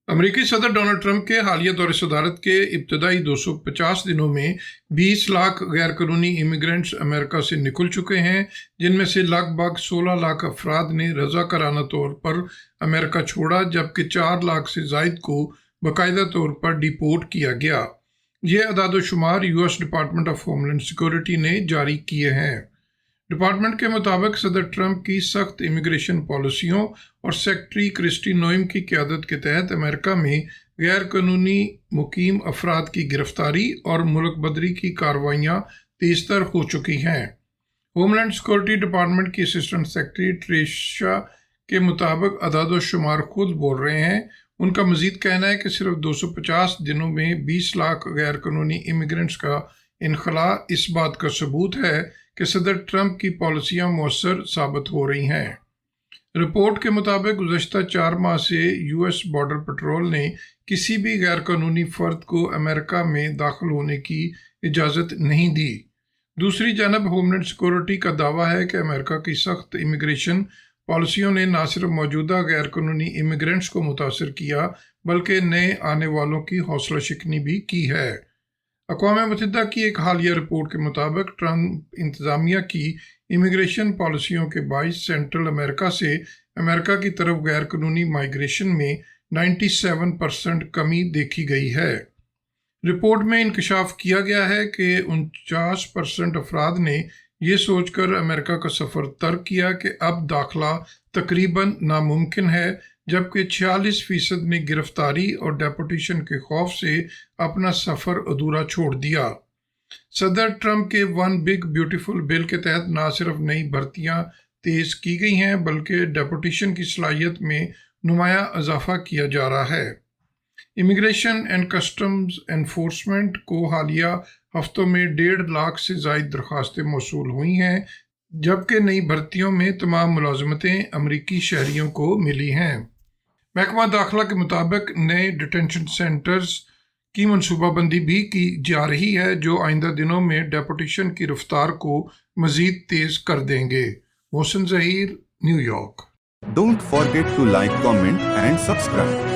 अमेरिकी सदर Donald Trump के हालिया दौरे सदारत के इब्तदाई 250 दिनों में 20 लाख गैरकानूनी इमिग्रेंट्स अमेरिका से निकल चुके हैं, जिनमें से लगभग 16 लाख अफराद ने रज़ाकाराना तौर पर अमेरिका छोड़ा, जबकि 4 लाख से ज़ायद को बाकायदा तौर पर डिपोर्ट किया गया। ये अदाद-ओ-शुमार US Department of Homeland Security ने जारी किए हैं। डिपार्टमेंट के मुताबिक सदर ट्रंप की सख्त इमिग्रेशन पॉलिसियों और सेक्रेटरी क्रिस्टी नोएम की क़यादत के तहत अमेरिका में गैर कानूनी मुकीम अफराद की गिरफ्तारी और मुल्क बदरी की कार्रवाइयाँ तेज़तर हो चुकी हैं। होमलैंड सिक्योरिटी डिपार्टमेंट की असिस्टेंट सेक्रेटरी ट्रेशा के मुताबिक अदाद-ओ-शुमार खुद बोल रहे हैं। उनका मज़ीद कहना है कि सिर्फ 250 दिनों में 20 लाख गैर कानूनी इमिग्रेंट्स का इनखला इस बात का सबूत है कि सदर ट्रंप की पॉलिसियाँ मौसर साबित हो रही हैं। रिपोर्ट के मुताबिक गुज़श्ता 4 माह से यूएस बॉर्डर पेट्रोल ने किसी भी गैर कानूनी फ़र्द को अमेरिका में दाखिल होने की इजाज़त नहीं दी। दूसरी जानब होमलैंड सिक्योरिटी का दावा है कि अमेरिका की सख्त इमिग्रेशन पॉलिसियों ने न सिर्फ मौजूदा गैर कानूनी इमिग्रेंट्स को मुतासर किया, बल्कि नए आने वालों की हौसला शिकनी भी की है। अक़वाम मुत्तहिदा की एक हालिया रिपोर्ट के मुताबिक ट्रंप इंतज़ामिया की इमिग्रेशन पॉलिसियों के बाइस सेंट्रल अमेरिका से अमेरिका की तरफ गैर कानूनी माइग्रेशन में 97% कमी देखी गई है। रिपोर्ट में इंकशाफ किया गया है कि 49% अफराद ने ये सोचकर अमेरिका का सफ़र तर्क किया कि अब दाखिला तकरीबन नामुमकिन है, जबकि 46% ने गिरफ्तारी और डेपोटेशन के खौफ से अपना सफ़र अधूरा छोड़ दिया। सदर ट्रंप के वन बिग ब्यूटीफुल बिल के तहत न सिर्फ नई भर्तियां तेज़ की गई हैं, बल्कि डेपोटेशन की सलाहियत में नुमाया इजाफा किया जा रहा है। इमिग्रेशन एंड कस्टम्स एनफोर्समेंट को हालिया हफ्तों में 1.5 लाख से ज़ायद दरख्वास्तें मौसूल हुई हैं, जबकि नई भर्तियों में तमाम मुलाजमतें अमरीकी शहरियों को मिली हैं। महकमा दाखिला के मुताबिक नए डिटेंशन सेंटर्स की मनसूबाबंदी भी की जा रही है, जो आइंदा दिनों में डेपोटेशन की रफ्तार को मज़ीद तेज़ कर देंगे। Mohsin Zaheer, New York. Don't forget to like, comment and subscribe.